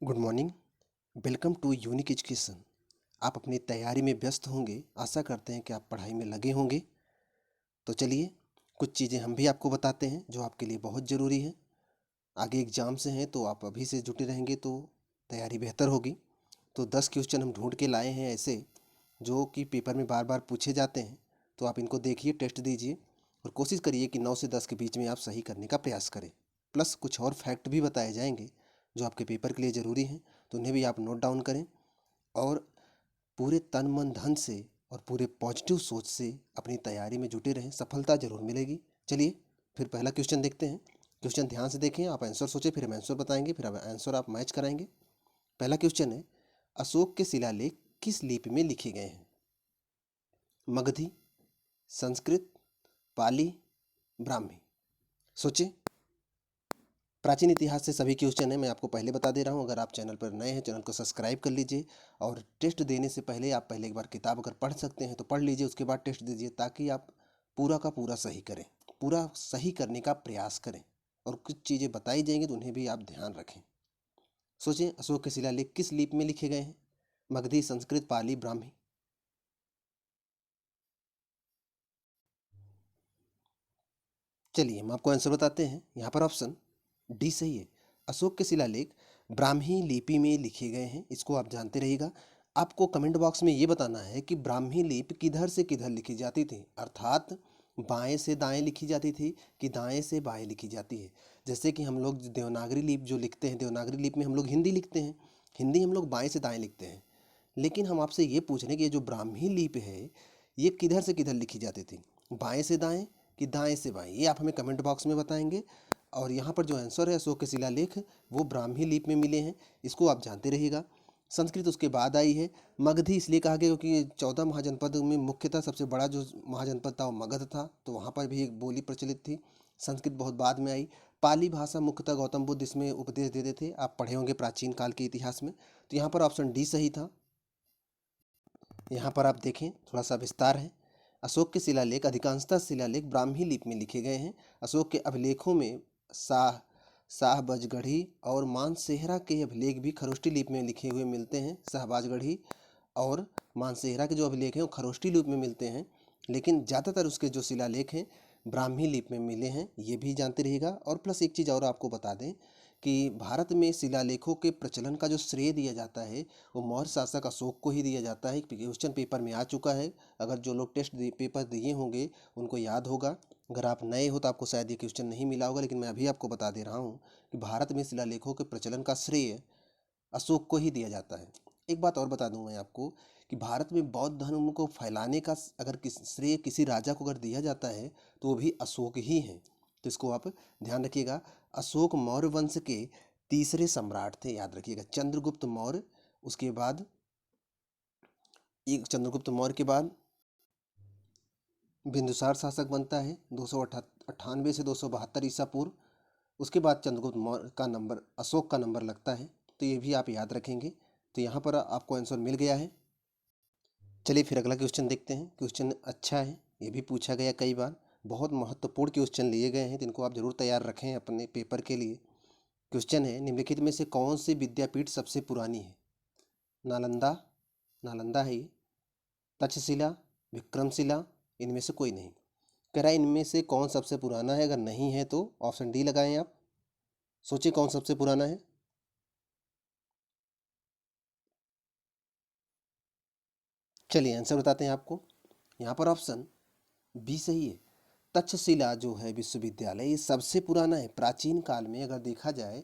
Good morning. Welcome to unique education. आप अपनी तैयारी में व्यस्त होंगे। आशा करते हैं कि आप पढ़ाई में लगे होंगे। तो चलिए कुछ चीज़ें हम भी आपको बताते हैं जो आपके लिए बहुत ज़रूरी है। आगे एग्ज़ाम से हैं तो आप अभी से जुटे रहेंगे तो तैयारी बेहतर होगी। तो 10 क्वेश्चन हम ढूंढ के लाए हैं ऐसे जो कि पेपर में बार बार पूछे जाते हैं। तो आप इनको देखिए, टेस्ट दीजिए और कोशिश करिए कि 9 से 10 के बीच में आप सही करने का प्रयास करें। प्लस कुछ और फैक्ट भी बताए जाएंगे जो आपके पेपर के लिए ज़रूरी हैं, तो उन्हें भी आप नोट डाउन करें और पूरे तन मन धन से और पूरे पॉजिटिव सोच से अपनी तैयारी में जुटे रहें। सफलता ज़रूर मिलेगी। चलिए फिर पहला क्वेश्चन देखते हैं। क्वेश्चन ध्यान से देखें, आप आंसर सोचें, फिर हम आंसर बताएंगे, फिर अब आंसर आप मैच कराएंगे। पहला क्वेश्चन है, अशोक के शिलालेख किस लिपि में लिखे गए हैं? मगधी, संस्कृत, पाली, ब्राह्मी। सोचें। प्राचीन इतिहास से सभी क्वेश्चन है, मैं आपको पहले बता दे रहा हूँ। अगर आप चैनल पर नए हैं, चैनल को सब्सक्राइब कर लीजिए और टेस्ट देने से पहले आप पहले एक बार किताब अगर पढ़ सकते हैं तो पढ़ लीजिए, उसके बाद टेस्ट दीजिए ताकि आप पूरा का पूरा सही करें, पूरा सही करने का प्रयास करें। और कुछ चीज़ें बताई जाएंगी तो उन्हें भी आप ध्यान रखें। सोचें, अशोक के शिलालेख किस लिपि में लिखे गए हैं? मगधी, संस्कृत, पाली, ब्राह्मी। चलिए हम आपको आंसर बताते हैं। यहाँ पर ऑप्शन डी सही है। अशोक के शिलालेख ब्राह्मी लिपि में लिखे गए हैं, इसको आप जानते रहिएगा। आपको कमेंट बॉक्स में ये बताना है कि ब्राह्मी लिपि किधर से किधर लिखी जाती थी, अर्थात बाएं से दाएं लिखी जाती थी कि दाएं से बाएं लिखी जाती है। जैसे कि हम लोग देवनागरी लिपि जो लिखते हैं, देवनागरी लिपि में हम लोग हिंदी लिखते हैं, हिंदी हम लोग बाएं से दाएं लिखते हैं। लेकिन हम आपसे ये पूछ रहे हैं कि ये जो ब्राह्मी लिपि है ये किधर से किधर लिखी जाती थी, बाएं से दाएं कि दाएं से बाएं, ये आप हमें कमेंट बॉक्स में बताएंगे। और यहाँ पर जो आंसर है अशोक के शिलालेख वो ब्राह्मी लिपि में मिले हैं, इसको आप जानते रहिएगा। संस्कृत उसके बाद आई है। मगधी इसलिए कहा गया क्योंकि 14 महाजनपद में मुख्यतः सबसे बड़ा जो महाजनपद था वो मगध था, तो वहाँ पर भी एक बोली प्रचलित थी। संस्कृत बहुत बाद में आई। पाली भाषा मुख्यतः गौतम बुद्ध इसमें उपदेश देते थे, आप पढ़े होंगे प्राचीन काल के इतिहास में। तो यहाँ पर ऑप्शन डी सही था। यहाँ पर आप देखें, थोड़ा सा विस्तार है। अशोक के शिलालेख अधिकांशतः शिलालेख ब्राह्मी लिपि में लिखे गए हैं। अशोक के अभिलेखों में शाह शाहबाजगढ़ी और मानसेहरा के अभिलेख भी खरोष्टी लिपि में लिखे हुए मिलते हैं। शाहबाजगढ़ी और मानसेहरा के जो अभिलेख हैं वो खरोष्टी लिपि में मिलते हैं, लेकिन ज़्यादातर उसके जो शिलालेख हैं ब्राह्मी लिपि में मिले हैं, ये भी जानते रहिएगा। और प्लस एक चीज़ और आपको बता दें कि भारत में शिलालेखों के प्रचलन का जो श्रेय दिया जाता है वो मौर्य शासक अशोक को ही दिया जाता है। क्वेश्चन पेपर में आ चुका है, अगर जो लोग टेस्ट पेपर दिए होंगे उनको याद होगा। अगर आप नए हो तो आपको शायद ये क्वेश्चन नहीं मिला होगा, लेकिन मैं अभी आपको बता दे रहा हूँ कि भारत में शिलालेखों के प्रचलन का श्रेय अशोक को ही दिया जाता है। एक बात और बता दूं मैं आपको कि भारत में बौद्ध धर्म को फैलाने का अगर श्रेय किसी राजा को अगर दिया जाता है तो वो भी अशोक ही हैं। तो इसको आप ध्यान रखिएगा। अशोक मौर्य वंश के तीसरे सम्राट थे, याद रखिएगा। चंद्रगुप्त मौर्य, उसके बाद एक चंद्रगुप्त मौर्य के बाद बिंदुसार शासक बनता है 298 से 272 ईसा पूर्व। उसके बाद चंद्रगुप्त मौर्य का नंबर, अशोक का नंबर लगता है, तो ये भी आप याद रखेंगे। तो यहाँ पर आपको आंसर मिल गया है। चलिए फिर अगला क्वेश्चन देखते हैं। क्वेश्चन अच्छा है, ये भी पूछा गया कई बार, बहुत महत्वपूर्ण क्वेश्चन लिए गए हैं, तो इनको आप जरूर तैयार रखें अपने पेपर के लिए। क्वेश्चन है, निम्नलिखित में से कौन सी विद्यापीठ सबसे पुरानी है? नालंदा, नालंदा है ये, तक्षशिला, विक्रमशिला, इनमें से कोई नहीं। कह रहा है इनमें से कौन सबसे पुराना है, अगर नहीं है तो ऑप्शन डी लगाएं आप। सोचिए कौन सबसे पुराना है। चलिए आंसर बताते हैं आपको। यहाँ पर ऑप्शन बी सही है। तक्षशिला जो है विश्वविद्यालय ये सबसे पुराना है। प्राचीन काल में अगर देखा जाए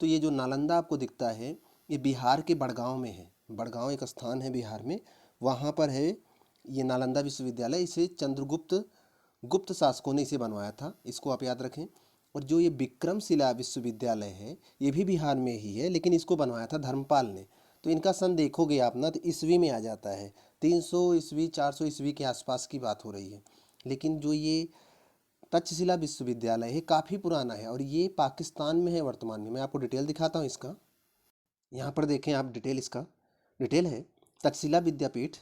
तो ये जो नालंदा आपको दिखता है ये बिहार के बड़गांव में है। बड़गांव एक स्थान है बिहार में, वहाँ पर है ये नालंदा विश्वविद्यालय। इसे चंद्रगुप्त गुप्त शासकों ने इसे बनवाया था, इसको आप याद रखें। और जो ये विक्रमशिला विश्वविद्यालय है ये भी बिहार में ही है, लेकिन इसको बनवाया था धर्मपाल ने। तो इनका सन देखोगे आप ना तो ईस्वी में आ जाता है, 300 ईस्वी 400 ईस्वी के आसपास की बात हो रही है। लेकिन जो ये तक्षशिला विश्वविद्यालय है काफ़ी पुराना है और ये पाकिस्तान में है वर्तमान में। मैं आपको डिटेल दिखाता हूँ इसका। यहाँ पर देखें आप डिटेल, इसका डिटेल है। तक्षशिला विद्यापीठ,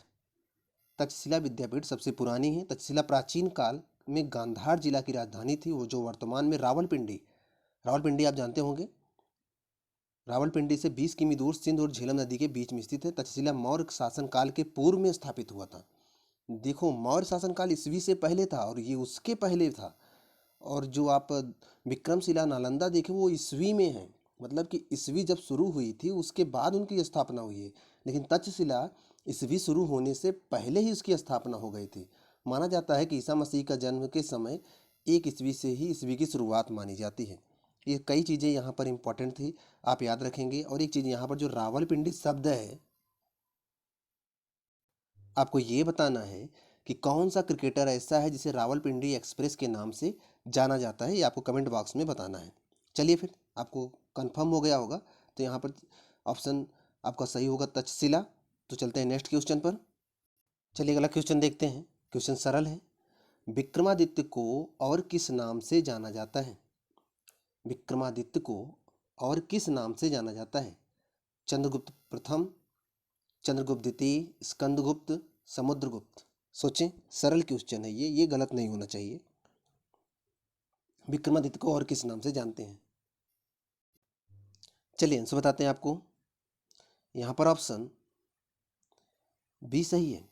तक्षशिला विद्यापीठ सबसे पुरानी है। तक्षशिला प्राचीन काल में गांधार जिला की राजधानी थी, वो जो वर्तमान में रावलपिंडी, रावलपिंडी आप जानते होंगे। रावलपिंडी से 20 किमी दूर सिंध और झेलम नदी के बीच में स्थित है। तक्षशिला मौर्य शासनकाल के पूर्व में स्थापित हुआ था। देखो, मौर्य शासनकाल ईस्वी से पहले था और ये उसके पहले था। और जो आप विक्रमशिला नालंदा देखें वो ईस्वी में है, मतलब कि ईस्वी जब शुरू हुई थी उसके बाद उनकी स्थापना हुई है। लेकिन तक्षशिला ईस्वी शुरू होने से पहले ही उसकी स्थापना हो गई थी। माना जाता है कि ईसा मसीह का जन्म के समय 1 ईस्वी से ही ईस्वी की शुरुआत मानी जाती है। ये कई चीज़ें यहाँ पर इम्पोर्टेंट थी, आप याद रखेंगे। और एक चीज़ यहाँ पर जो रावलपिंडी शब्द है, आपको ये बताना है कि कौन सा क्रिकेटर ऐसा है जिसे रावलपिंडी एक्सप्रेस के नाम से जाना जाता है, ये आपको कमेंट बॉक्स में बताना है। चलिए फिर, आपको कंफर्म हो गया होगा, तो यहाँ पर ऑप्शन आपका सही होगा तक्षशिला। तो चलते हैं नेक्स्ट क्वेश्चन पर। चलिए अगला क्वेश्चन देखते हैं। क्वेश्चन सरल है। विक्रमादित्य को और किस नाम से जाना जाता है? विक्रमादित्य को और किस नाम से जाना जाता है? चंद्रगुप्त प्रथम, चंद्रगुप्त द्वितीय, स्कंदगुप्त, समुद्रगुप्त। सोचें, सरल क्वेश्चन है ये गलत नहीं होना चाहिए। विक्रमादित्य को और किस नाम से जानते हैं? चलिए आंसर बताते हैं आपको। यहाँ पर ऑप्शन बी सही है।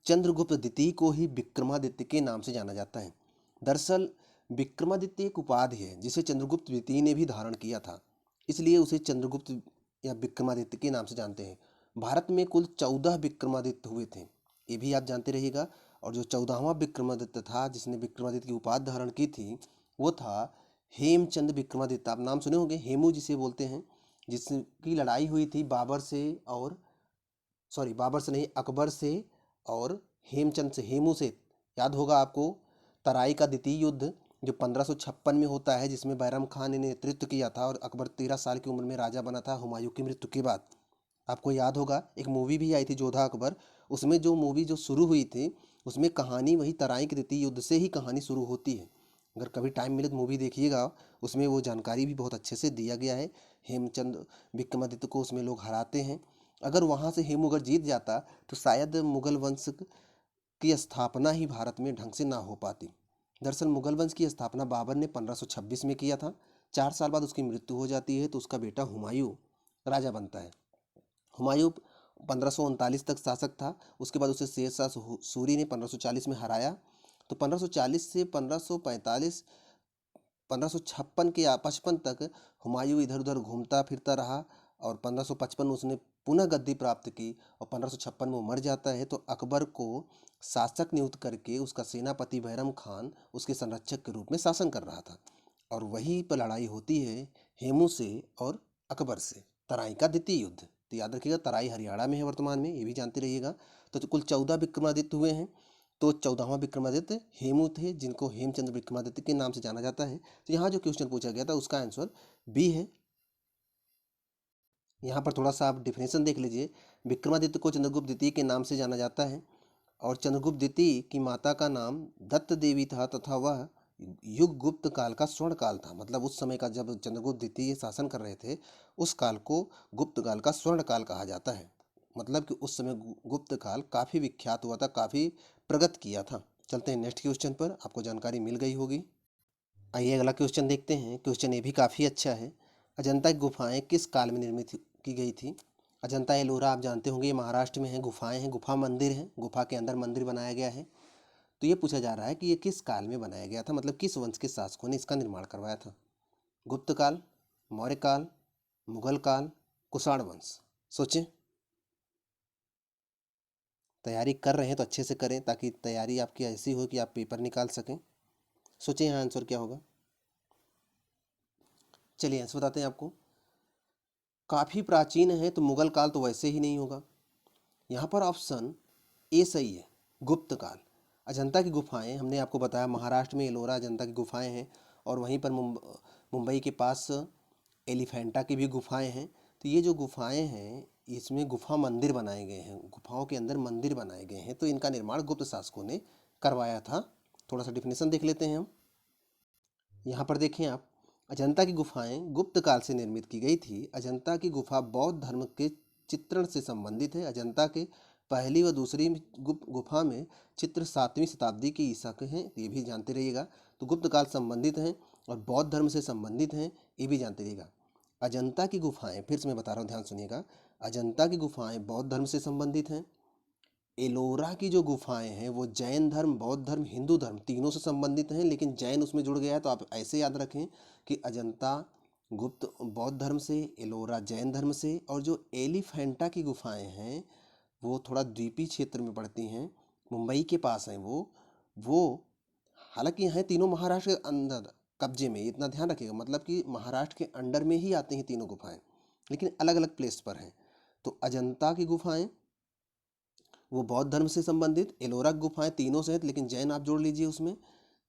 चंद्रगुप्त द्वितीय को ही विक्रमादित्य के नाम से जाना जाता है। दरअसल विक्रमादित्य एक उपाधि है जिसे चंद्रगुप्त द्वितीय ने भी धारण किया था, इसलिए उसे चंद्रगुप्त या विक्रमादित्य के नाम से जानते हैं। भारत में कुल 14 विक्रमादित्य हुए थे, ये भी आप जानते रहिएगा। और जो 14वां विक्रमादित्य था जिसने विक्रमादित्य की उपाधि धारण की थी, वो था हेमचंद विक्रमादित्य। आप नाम सुने होंगे, हेमू जिसे बोलते हैं, जिसकी लड़ाई हुई थी बाबर से, और सॉरी बाबर से नहीं, अकबर से और हेमचंद से, हेमू से। याद होगा आपको तराई का द्वितीय युद्ध जो 1556 में होता है, जिसमें बैरम खान ने नेतृत्व किया था और अकबर 13 साल की उम्र में राजा बना था हुमायूं की मृत्यु के बाद। आपको याद होगा एक मूवी भी आई थी जोधा अकबर, उसमें जो मूवी जो शुरू हुई थी उसमें कहानी वही तराई के द्वितीय युद्ध से ही कहानी शुरू होती है। अगर कभी टाइम मिले तो मूवी देखिएगा, उसमें वो जानकारी भी बहुत अच्छे से दिया गया है। हेमचंद विक्रमादित्य को उसमें लोग हराते हैं। अगर वहाँ से हेमू अगर जीत जाता तो शायद मुगल वंश की स्थापना ही भारत में ढंग से ना हो पाती। दरअसल मुगल वंश की स्थापना बाबर ने 1526 में किया था। 4 साल बाद उसकी मृत्यु हो जाती है तो उसका बेटा हुमायूं राजा बनता है। हुमायूं 1539 तक शासक था। उसके बाद उसे शेरशाह सूरी ने 1540 में हराया। तो 1540 से 1545 1556 के 55 तक हुमायूं इधर उधर घूमता फिरता रहा और 1555 में उसने पुनः गद्दी प्राप्त की और 1556 में वो मर जाता है। तो अकबर को शासक नियुक्त करके उसका सेनापति बैरम खान उसके संरक्षक के रूप में शासन कर रहा था। और वहीं पर लड़ाई होती है हेमू से और अकबर से, तराई का द्वितीय युद्ध। तो याद रखिएगा, तराई हरियाणा में है वर्तमान में, ये भी जानते रहिएगा। तो कुल 14 विक्रमादित्य हुए हैं। तो 14वां विक्रमादित्य हेमू थे, जिनको हेमचंद्र विक्रमादित्य के नाम से जाना जाता है। तो यहाँ जो क्वेश्चन पूछा गया था उसका आंसर बी है। यहाँ पर थोड़ा सा आप डिफिनेशन देख लीजिए। विक्रमादित्य को चंद्रगुप्त द्वितीय के नाम से जाना जाता है और चंद्रगुप्त द्वितीय की माता का नाम दत्त देवी था तथा वह युग गुप्त काल का स्वर्ण काल था। मतलब उस समय का जब चंद्रगुप्त द्वितीय शासन कर रहे थे उस काल को गुप्त काल का स्वर्ण काल कहा जाता है। मतलब कि उस समय गुप्त काल काफ़ी विख्यात हुआ था, काफ़ी प्रगत किया था। चलते हैं नेक्स्ट क्वेश्चन पर, आपको जानकारी मिल गई होगी। आइए अगला क्वेश्चन देखते हैं। क्वेश्चन ये भी काफ़ी अच्छा है। अजंता की गुफाएं किस काल में निर्मित की गई थी? अजंता एलोरा आप जानते होंगे, ये महाराष्ट्र में है, गुफाएं हैं, गुफा मंदिर है, गुफा के अंदर मंदिर बनाया गया है। तो ये पूछा जा रहा है कि ये किस काल में बनाया गया था, मतलब किस वंश के शासकों ने इसका निर्माण करवाया था? गुप्त काल, मौर्य काल, मुगल काल, कुषाण वंश। सोचें, तैयारी कर रहे हैं तो अच्छे से करें ताकि तैयारी आपकी ऐसी हो कि आप पेपर निकाल सकें। सोचें यहाँ आंसर क्या होगा। चलिए आंसर बताते हैं आपको। काफ़ी प्राचीन है तो मुगल काल तो वैसे ही नहीं होगा। यहाँ पर ऑप्शन ए सही है, गुप्त काल। अजंता की गुफाएं हमने आपको बताया महाराष्ट्र में एलोरा अजंता की गुफाएं हैं और वहीं पर मुंबई के पास एलिफेंटा की भी गुफाएं हैं। तो ये जो गुफाएं हैं इसमें गुफा मंदिर बनाए गए हैं, गुफाओं के अंदर मंदिर बनाए गए हैं। तो इनका निर्माण गुप्त शासकों ने करवाया था। थोड़ा सा डिफिनेशन देख लेते हैं हम। यहाँ पर देखें आप, अजंता की गुफाएं गुप्त काल से निर्मित की गई थी। अजंता की गुफा बौद्ध धर्म के चित्रण से संबंधित है। अजंता के पहली व दूसरी गुफा में चित्र 7वीं शताब्दी के ईसा के हैं, ये भी जानते रहिएगा। तो गुप्त काल संबंधित हैं और बौद्ध धर्म से संबंधित हैं, ये भी जानते रहिएगा। अजंता की गुफाएं, फिर से मैं बता रहा हूँ, ध्यान सुनिएगा, अजंता की गुफाएं बौद्ध धर्म से संबंधित हैं। एलोरा की जो गुफाएं हैं वो जैन धर्म, बौद्ध धर्म, हिंदू धर्म तीनों से संबंधित हैं, लेकिन जैन उसमें जुड़ गया है, तो आप ऐसे याद रखें कि अजंता गुप्त बौद्ध धर्म से, एलोरा जैन धर्म से, और जो एलिफेंटा की गुफाएं हैं वो थोड़ा द्वीपीय क्षेत्र में पड़ती हैं, मुंबई के पास हैं वो हालांकि हैं तीनों महाराष्ट्र के अंदर कब्जे में, इतना ध्यान रखिएगा, मतलब कि महाराष्ट्र के अंडर में ही आती हैं तीनों गुफाएं, लेकिन अलग अलग प्लेस पर हैं। तो अजंता की गुफाएं वो बौद्ध धर्म से संबंधित, एलोरा की गुफाएं तीनों से हैं, लेकिन जैन आप जोड़ लीजिए उसमें,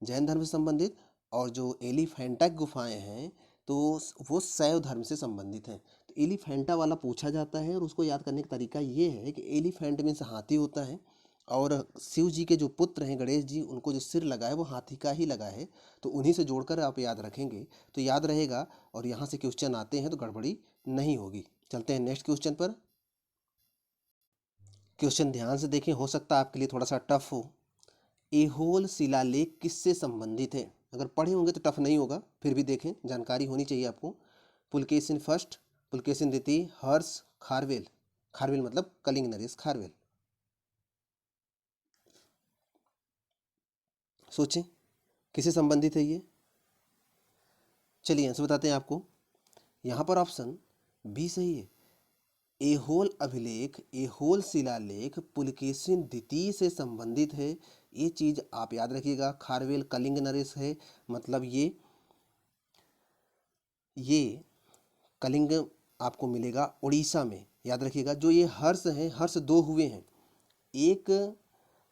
जैन धर्म से संबंधित। और जो एलिफेंटा की गुफाएं हैं तो वो शैव धर्म से संबंधित हैं। तो एलिफेंटा वाला पूछा जाता है, और उसको याद करने का तरीका ये है कि एलिफेंट मीन्स हाथी होता है, और शिव जी के जो पुत्र हैं गणेश जी, उनको जो सिर लगा है वो हाथी का ही लगा है, तो उन्हीं से जोड़कर आप याद रखेंगे तो याद रहेगा, और यहाँ से क्वेश्चन आते हैं तो गड़बड़ी नहीं होगी। चलते हैं नेक्स्ट क्वेश्चन पर। क्वेश्चन ध्यान से देखें, हो सकता है आपके लिए थोड़ा सा टफ हो। एहोल शिलालेख किससे संबंधित है? अगर पढ़े होंगे तो टफ नहीं होगा, फिर भी देखें, जानकारी होनी चाहिए आपको। पुलकेशिन फर्स्ट, पुलकेशिन द्वितीय, हर्ष, खारवेल। खारवेल मतलब कलिंग नरेश खारवेल। सोचें किससे संबंधित है ये। चलिए आंसर बताते हैं आपको। यहाँ पर ऑप्शन बी सही है। एहोल अभिलेख, एहोल शिलालेख पुलकेशिन द्वितीय से संबंधित है, ये चीज आप याद रखिएगा। खारवेल कलिंग नरेश है, मतलब ये कलिंग आपको मिलेगा उड़ीसा में, याद रखिएगा। जो ये हर्ष हैं, हर्ष दो हुए हैं, एक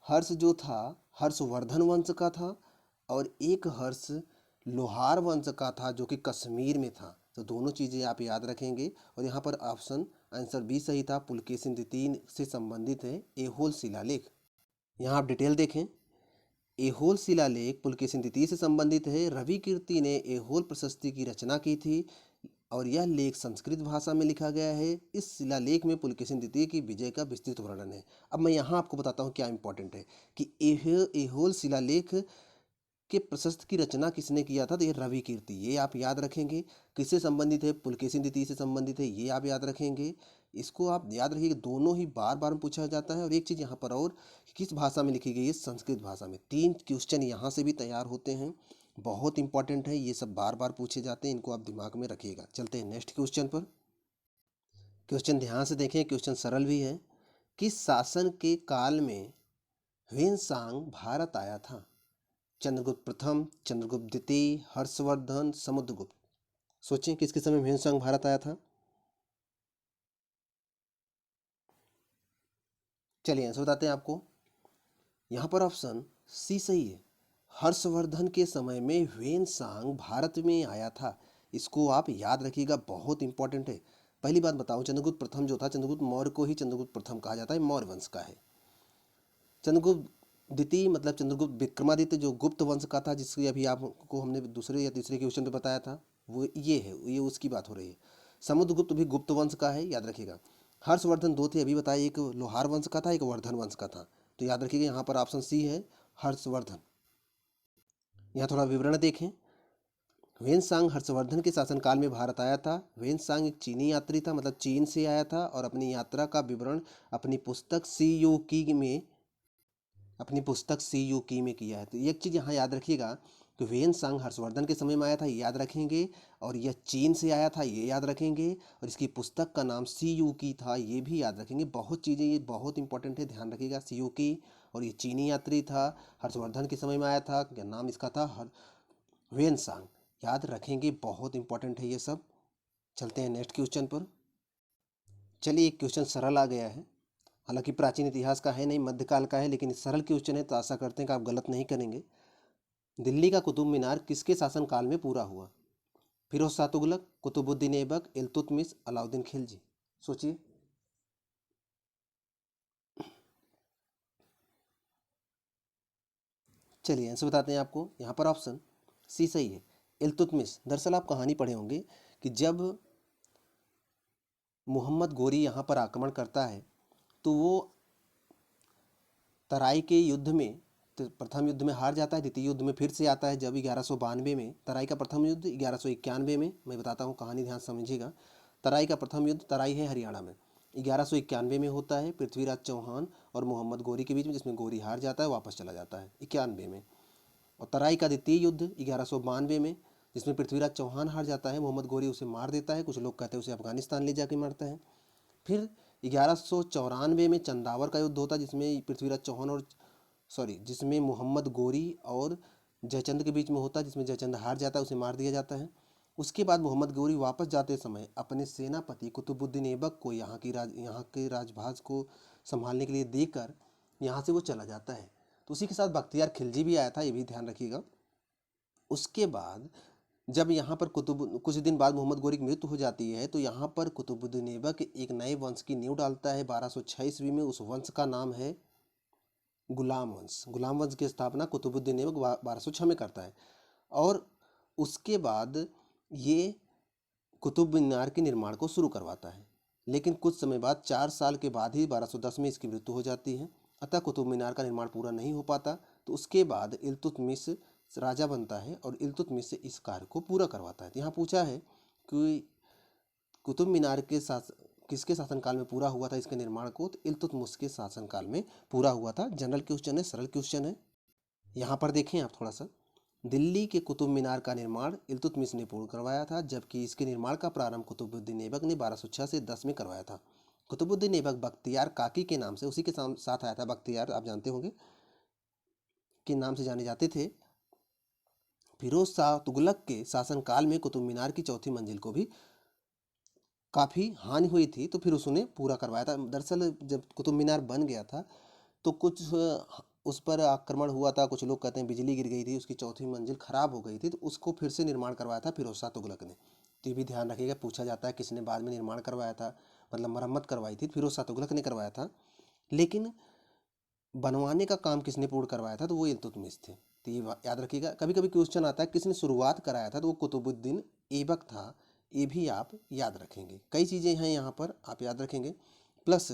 हर्ष जो था हर्षवर्धन वंश का था, और एक हर्ष लोहार वंश का था जो कि कश्मीर में था। तो दोनों चीज़ें आप याद रखेंगे, और यहाँ पर ऑप्शन आंसर बी सही था, पुलकेशिन द्वितीय से संबंधित है एहोल शिलालेख। यहाँ आप डिटेल देखें, एहोल शिलालेख पुलकेशिन द्वितीय से संबंधित है। रवि कीर्ति ने एहोल प्रशस्ति की रचना की थी, और यह लेख संस्कृत भाषा में लिखा गया है। इस शिलालेख में पुलकेशिन द्वितीय की विजय का विस्तृत वर्णन है। अब मैं यहाँ आपको बताता हूँ क्या इंपॉर्टेंट है कि एहोल शिलालेख के प्रशस्ति की रचना किसने किया था, तो ये रवि कीर्ति, ये आप याद रखेंगे। किससे संबंधित है? पुलकेशिन द्वितीय से संबंधित है, ये आप याद रखेंगे। इसको आप याद रखिए, दोनों ही बार बार पूछा जाता है। और एक चीज़ यहाँ पर और, किस भाषा में लिखी गई है? संस्कृत भाषा में। 3 क्वेश्चन यहाँ से भी तैयार होते हैं, बहुत इंपॉर्टेंट है, ये सब बार बार पूछे जाते हैं, इनको आप दिमाग में रखिएगा। चलते हैं नेक्स्ट क्वेश्चन पर। क्वेश्चन ध्यान से देखें, क्वेश्चन सरल भी है। किस शासन के काल में ह्वेनसांग भारत आया था? चंद्रगुप्त प्रथम, चंद्रगुप्त द्वितीय, हर्षवर्धन, समुद्रगुप्त। सोचें किसके समय ह्वेनसांग भारत आया था। चलिए आंसर बताते हैं आपको। यहाँ पर ऑप्शन सी सही है, हर्षवर्धन के समय में ह्वेनसांग भारत में आया था। इसको आप याद रखिएगा, बहुत इंपॉर्टेंट है। पहली बात बताऊं, चंद्रगुप्त प्रथम जो था, चंद्रगुप्त मौर्य को ही चंद्रगुप्त प्रथम कहा जाता है, मौर्य वंश का है। चंद्रगुप्त द्वितीय मतलब चंद्रगुप्त विक्रमादित्य जो गुप्त वंश का था, जिसकी अभी आपको हमने दूसरे या तीसरे क्वेश्चन पे बताया था, वो ये है, ये उसकी बात हो रही है। समुद्रगुप्त भी गुप्त वंश का है, याद रखिएगा। हर्षवर्धन दो थे अभी बताइए, एक लोहार वंश का था, एक वर्धन वंश का था, तो याद रखिएगा यहाँ पर ऑप्शन सी है, हर्षवर्धन। यहाँ थोड़ा विवरण देखें। ह्वेनसांग हर्षवर्धन के शासनकाल में भारत आया था। ह्वेनसांग एक चीनी यात्री था, मतलब चीन से आया था, और अपनी यात्रा का विवरण अपनी पुस्तक सी यू की में किया है। तो एक चीज़ यहाँ याद रखिएगा कि ह्वेनसांग हर्षवर्धन के समय में आया था, ये याद रखेंगे, और यह चीन से आया था, ये याद रखेंगे, और इसकी पुस्तक का नाम सी यू की था, ये भी याद रखेंगे। बहुत चीज़ें ये बहुत इंपॉर्टेंट है, ध्यान रखिएगा। सी यू की, और ये चीनी यात्री था, हर्षवर्धन के समय में आया था, क्या नाम इसका था, ह्वेनसांग, याद रखेंगे, बहुत इंपॉर्टेंट है ये सब। चलते हैं नेक्स्ट क्वेश्चन पर। चलिए एक क्वेश्चन सरल आ गया है, हालांकि प्राचीन इतिहास का है नहीं, मध्यकाल का है, लेकिन सरल क्वेश्चन है, तो आशा करते हैं कि आप गलत नहीं करेंगे। दिल्ली का कुतुब मीनार किसके शासनकाल में पूरा हुआ? फिरोज शाह तुगलक, कुतुबुद्दीन ऐबक, इल्तुतमिश, अलाउद्दीन खिलजी। सोचिए। चलिए आंसर बताते हैं आपको। यहाँ पर ऑप्शन सी सही है, इल्तुतमिश। दरअसल आप कहानी पढ़े होंगे कि जब मोहम्मद गोरी यहाँ पर आक्रमण करता है, तो वो तराई के युद्ध में प्रथम युद्ध में हार जाता है, द्वितीय युद्ध में फिर से आता है जब 1192 में। तराई का प्रथम युद्ध 1191 में, मैं बताता हूँ कहानी, ध्यान समझिएगा। तराई का प्रथम युद्ध, तराई है हरियाणा में, 1191 में होता है पृथ्वीराज चौहान और मोहम्मद गोरी के बीच में, जिसमें गोरी हार जाता है, वापस चला जाता है 91 में। और तराई का द्वितीय युद्ध 1192 में, जिसमें पृथ्वीराज चौहान हार जाता है, मोहम्मद गोरी उसे मार देता है, कुछ लोग कहते हैं उसे अफगानिस्तान ले जाके मारता है। फिर 1194 में चंदावर का युद्ध होता है, जिसमें पृथ्वीराज चौहान और जिसमें मोहम्मद गोरी और जयचंद के बीच में होता है, जिसमें जयचंद हार जाता है, उसे मार दिया जाता है। उसके बाद मोहम्मद गोरी वापस जाते समय अपने सेनापति कुतुबुद्दीन ऐबक को यहाँ के राजभाज को संभालने के लिए देकर यहाँ से वो चला जाता है। तो उसी के साथ बख्तियार खिलजी भी आया था, ये भी ध्यान रखिएगा। उसके बाद जब यहाँ पर कुछ दिन बाद मोहम्मद गोरी की मृत्यु हो जाती है, तो यहाँ पर कुतुबुद्दीन ऐबक एक नए वंश की नींव डालता है 1206 ईस्वी में। उस वंश का नाम है गुलाम वंश। गुलाम वंश की स्थापना कुतुबुद्दीन ऐबक 1206 में करता है। और उसके बाद ये कुतुब मीनार के निर्माण को शुरू करवाता है, लेकिन कुछ समय बाद 4 साल के बाद ही 1210 में इसकी मृत्यु हो जाती है। अतः कुतुब मीनार का निर्माण पूरा नहीं हो पाता। तो उसके बाद इल्तुतमिश राजा बनता है और इल्तुतमिश से इस कार्य को पूरा करवाता है। तो यहाँ पूछा है कि कुतुब मीनार के किसके शासनकाल में पूरा हुआ था इसके निर्माण को, तो इल्तुतमिश के शासनकाल में पूरा हुआ था। जनरल क्वेश्चन है, सरल क्वेश्चन है। यहाँ पर देखें आप थोड़ा सा, दिल्ली के कुतुब मीनार का निर्माण इल्तुतमिश ने पूर्ण करवाया था, जबकि इसके निर्माण का प्रारंभ कुतुबुद्दीन ऐबक ने 1206 से 10 में करवाया था। कुतुबुद्दीन ऐबक बख्तियार काकी के नाम से, उसी के साथ आया था, बख्तियार आप जानते होंगे के नाम से जाने जाते थे। फिरोज शाह तुगलक के शासनकाल में कुतुब मीनार की चौथी मंजिल को भी काफ़ी हानि हुई थी, तो फिर उसने पूरा करवाया था। दरअसल जब कुतुब मीनार बन गया था तो कुछ उस पर आक्रमण हुआ था, कुछ लोग कहते हैं बिजली गिर गई थी, उसकी चौथी मंजिल खराब हो गई थी, तो उसको फिर से निर्माण करवाया था फिरोज शाह तुगलक ने। तो ये भी ध्यान रखिएगा, पूछा जाता है किसने बाद में निर्माण करवाया था, मतलब मरम्मत करवाई थी, फिरोज शाह तुगलक ने करवाया था। लेकिन बनवाने का काम किसने पूर्ण करवाया था, तो वो इल्तुतमिश थे। तो ये याद रखिएगा। कभी कभी क्वेश्चन आता है किसने शुरुआत कराया था, तो वो कुतुबुद्दीन ऐबक था, ये भी आप याद रखेंगे। कई चीज़ें हैं यहाँ पर आप याद रखेंगे। प्लस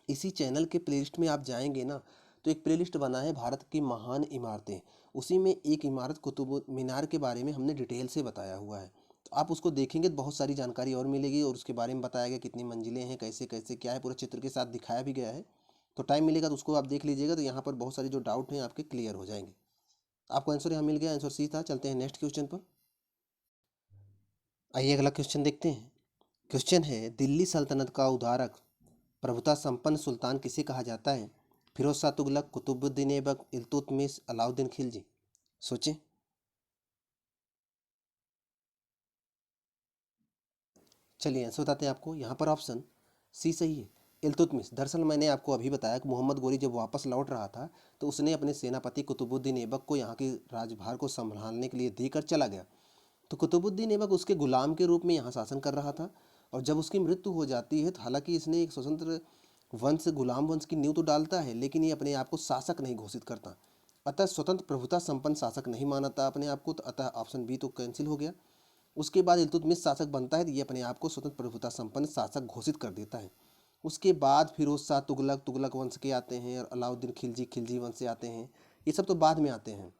इसी चैनल के प्लेलिस्ट में आप जाएंगे ना, तो एक प्लेलिस्ट बना है भारत की महान इमारतें, उसी में एक इमारत कुतुब मीनार के बारे में हमने डिटेल से बताया हुआ है। तो आप उसको देखेंगे तो बहुत सारी जानकारी और मिलेगी, और उसके बारे में बताया गया कितनी मंजिलें हैं, कैसे कैसे क्या है, पूरा चित्र के साथ दिखाया भी गया है। तो टाइम मिलेगा तो उसको आप देख लीजिएगा, तो यहाँ पर बहुत सारे जो डाउट हैं आपके क्लियर हो जाएंगे। आपको आंसर यहाँ मिल गया, आंसर सी था। चलते हैं नेक्स्ट क्वेश्चन पर। आइए अगला क्वेश्चन देखते हैं। क्वेश्चन है, दिल्ली सल्तनत का उदारक प्रभुता संपन्न सुल्तान किसे कहा जाता है? फिरोज शाह तुगलक, कुतुबुद्दीन ऐबक, इल्तुतमिश, अलाउद्दीन खिलजी। सोचें। चलिए आंसर बताते हैं आपको। यहाँ पर ऑप्शन सी सही है, इल्तुतमिश। दरअसल मैंने आपको अभी बताया कि मोहम्मद गोरी जब वापस लौट रहा था, तो उसने अपने सेनापति कुतुबुद्दीन ऐबक को यहाँ के राजभार को संभालने के लिए देकर चला गया। तो कुतुबुद्दीन ऐबक उसके गुलाम के रूप में यहाँ शासन कर रहा था, और जब उसकी मृत्यु हो जाती है, तो हालांकि इसने एक स्वतंत्र वंश, गुलाम वंश की नींव तो डालता है, लेकिन ये अपने आप को शासक नहीं घोषित करता। अतः स्वतंत्र प्रभुता संपन्न शासक नहीं मानता अपने आप को, तो अतः ऑप्शन बी तो कैंसिल हो गया। उसके बाद इल्तुतमिश शासक बनता है, तो ये अपने आप को स्वतंत्र प्रभुता संपन्न शासक घोषित कर देता है। उसके बाद फिरोज शाह तुगलक, तुगलक वंश के आते हैं, और अलाउद्दीन खिलजी, खिलजी वंश से आते हैं। ये सब तो बाद में आते हैं,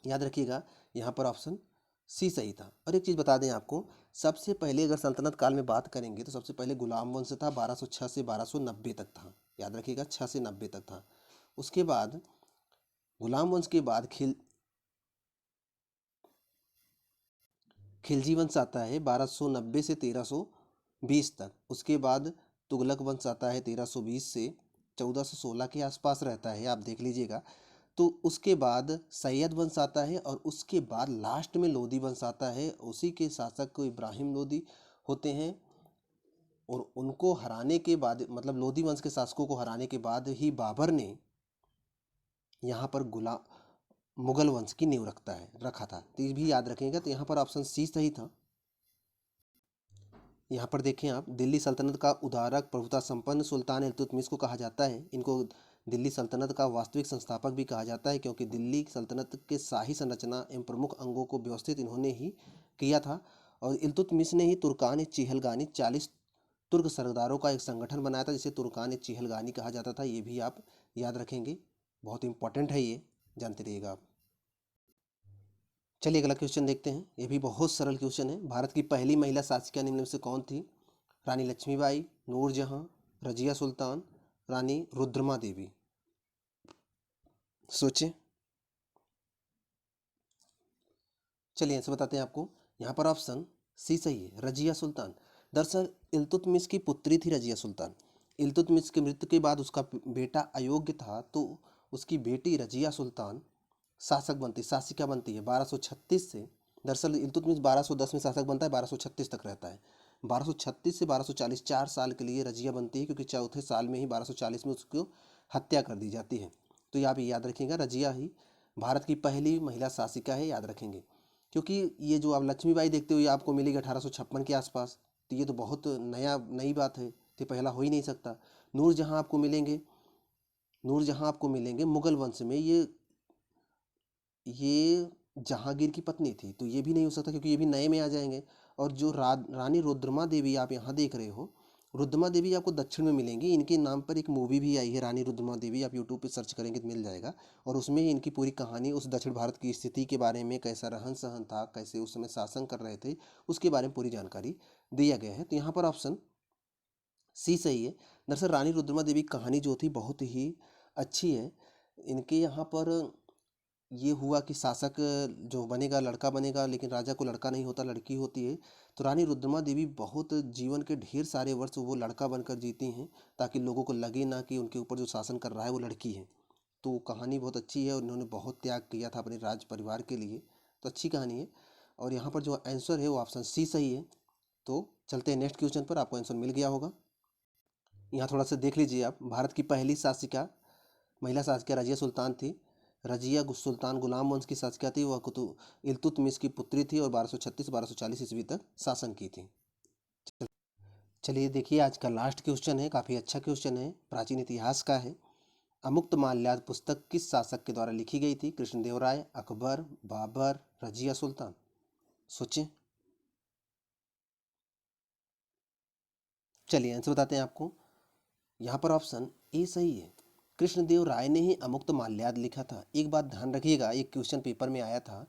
याद रखिएगा। यहाँ पर ऑप्शन सी सही था। और एक चीज़ बता दें आपको, सबसे पहले अगर सल्तनत काल में बात करेंगे तो सबसे पहले गुलाम वंश था, 1206 से 1290 तक था, याद रखिएगा 6 से 90 तक था। उसके बाद गुलाम वंश के बाद खिलजी वंश आता है 1290 से 1320 तक। उसके बाद तुगलक वंश आता है 1320 से 1416 के आसपास रहता है, आप देख लीजिएगा। तो उसके बाद सैयद वंश आता है, और उसके बाद लास्ट में लोदी वंश आता है। उसी के शासक को इब्राहिम लोदी होते हैं, और उनको हराने के बाद, मतलब लोदी वंश के शासकों को हराने के बाद ही बाबर ने यहाँ पर मुगल वंश की नींव रखा था। तो ये भी याद रखेंगे। तो यहाँ पर ऑप्शन सी सही था। यहाँ पर देखें आप, दिल्ली सल्तनत का उदारक प्रभुता संपन्न सुल्तान इल्तुतमिश को कहा जाता है। इनको दिल्ली सल्तनत का वास्तविक संस्थापक भी कहा जाता है, क्योंकि दिल्ली सल्तनत के शाही संरचना एवं प्रमुख अंगों को व्यवस्थित इन्होंने ही किया था। और इल्तुतमिश ने ही तुर्कान चिहलगानी 40 तुर्क सरदारों का एक संगठन बनाया था, जिसे तुर्कान चिहलगानी कहा जाता था। ये भी आप याद रखेंगे। बहुत इंपॉर्टेंट है, ये जानते रहिएगा आप। चलिए अगला क्वेश्चन देखते हैं। ये भी बहुत सरल क्वेश्चन है। भारत की पहली महिला शासिका निम्न में से कौन थी? रानी लक्ष्मीबाई, नूरजहां, रजिया सुल्तान, रानी रुद्रमा देवी। सोचें। चलिए आंसर बताते हैं आपको। यहाँ पर ऑप्शन सी सही है, रजिया सुल्तान। दरअसल इल्तुतमिश की पुत्री थी रजिया सुल्तान। इल्तुतमिश की मृत्यु के बाद उसका बेटा अयोग्य था, तो उसकी बेटी रजिया सुल्तान शासिका बनती है 1236 से। दरअसल इल्तुतमिश 1210 में शासक बनता है, 1236 तक रहता है। 1236 से 1240 4 साल के लिए रजिया बनती है, क्योंकि चौथे साल में ही 1240 में उसको हत्या कर दी जाती है। तो ये आप याद रखिएगा, रजिया ही भारत की पहली महिला शासिका है, याद रखेंगे। क्योंकि ये जो आप लक्ष्मीबाई देखते हो ये आपको मिलेगी 1856 के आसपास, तो ये तो बहुत नई बात है, तो पहला हो ही नहीं सकता। नूरजहां आपको मिलेंगे, नूरजहां आपको मिलेंगे मुगल वंश में। ये जहांगीर की पत्नी थी, तो ये भी नहीं हो सकता, क्योंकि ये भी नए में आ जाएंगे। और जो रानी रुद्रमा देवी आप यहाँ देख रहे हो, रुद्रमा देवी आपको दक्षिण में मिलेंगी। इनके नाम पर एक मूवी भी आई है, रानी रुद्रमा देवी, आप यूट्यूब पे सर्च करेंगे तो मिल जाएगा। और उसमें ही इनकी पूरी कहानी, उस दक्षिण भारत की स्थिति के बारे में, कैसा रहन सहन था, कैसे उस समय शासन कर रहे थे, उसके बारे में पूरी जानकारी दिया गया है। तो यहाँ पर ऑप्शन सी सही है। दरअसल रानी रुद्रमा देवी की कहानी जो थी बहुत ही अच्छी है। इनके यहाँ पर ये हुआ कि शासक जो बनेगा लड़का बनेगा, लेकिन राजा को लड़का नहीं होता, लड़की होती है। तो रानी रुद्रमा देवी बहुत जीवन के ढेर सारे वर्ष वो लड़का बनकर जीती हैं, ताकि लोगों को लगे ना कि उनके ऊपर जो शासन कर रहा है वो लड़की है। तो कहानी बहुत अच्छी है, और उन्होंने बहुत त्याग किया था अपने राज परिवार के लिए, तो अच्छी कहानी है। और यहाँ पर जो आंसर है वो ऑप्शन सी सही है। तो चलते हैं नेक्स्ट क्वेश्चन पर, आपको आंसर मिल गया होगा। यहाँ थोड़ा सा देख लीजिए आप। भारत की पहली शासिका महिला शासिका रजिया सुल्तान थी। रजिया सुल्तान गुलाम वंश की शासिका थी। वह इल्तुतमिश की पुत्री थी, और 1236-1240 ईस्वी तक शासन की थी। चलिए देखिए, आज का लास्ट क्वेश्चन है, काफ़ी अच्छा क्वेश्चन है, प्राचीन इतिहास का है। अमुक्तमाल्याद पुस्तक किस शासक के द्वारा लिखी गई थी? कृष्णदेव राय, अकबर, बाबर, रजिया सुल्तान। सोचें। चलिए आंसर बताते हैं आपको। यहाँ पर ऑप्शन ए सही है, कृष्णदेव राय ने ही अमुक्तमाल्याद लिखा था। एक बात ध्यान रखिएगा, एक क्वेश्चन पेपर में आया था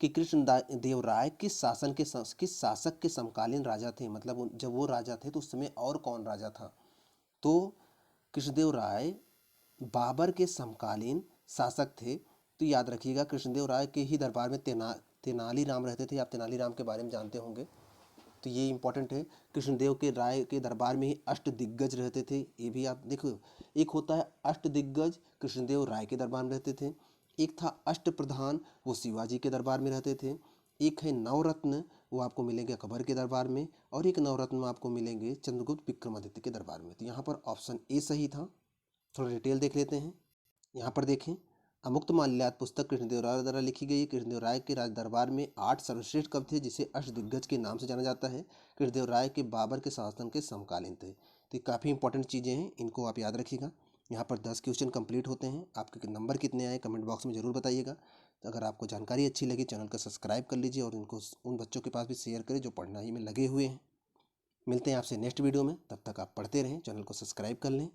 कि कृष्णदेव राय किस शासक के समकालीन राजा थे, मतलब जब वो राजा थे तो उस समय और कौन राजा था। तो कृष्णदेव राय बाबर के समकालीन शासक थे। तो याद रखिएगा, कृष्णदेव राय के ही दरबार में तेनाली राम रहते थे। आप तेनाली राम के बारे में जानते होंगे, तो ये इंपॉर्टेंट है। कृष्णदेव के राय के दरबार में ही अष्ट दिग्गज रहते थे, ये भी आप देखो। एक होता है अष्ट दिग्गज, कृष्णदेव राय के दरबार में रहते थे। एक था अष्ट प्रधान, वो शिवाजी के दरबार में रहते थे। एक है नवरत्न, वो आपको मिलेंगे अकबर के दरबार में। और एक नवरत्न आपको मिलेंगे चंद्रगुप्त विक्रमादित्य के दरबार में। तो यहाँ पर ऑप्शन ए सही था। थोड़ा डिटेल देख लेते हैं। यहाँ पर देखें, अमुक्तमाल्याद पुस्तक कृष्णदेव राय द्वारा लिखी गई है। कृष्णदेव राय के राज दरबार में 8 सर्वश्रेष्ठ कवि थे, जिसे अष्टदिग्गज के नाम से जाना जाता है। कृष्णदेव राय के बाबर के शासन के समकालीन थे। तो काफ़ी इंपॉर्टेंट चीज़ें हैं, इनको आप याद रखिएगा। यहाँ पर 10 क्वेश्चन कंप्लीट होते हैं। आपके नंबर कितने आए कमेंट बॉक्स में ज़रूर बताइएगा। तो अगर आपको जानकारी अच्छी लगी, चैनल को सब्सक्राइब कर लीजिए, और इनको उन बच्चों के पास भी शेयर करें जो पढ़ाई में लगे हुए हैं। मिलते हैं आपसे नेक्स्ट वीडियो में, तब तक आप पढ़ते रहें, चैनल को सब्सक्राइब कर लें।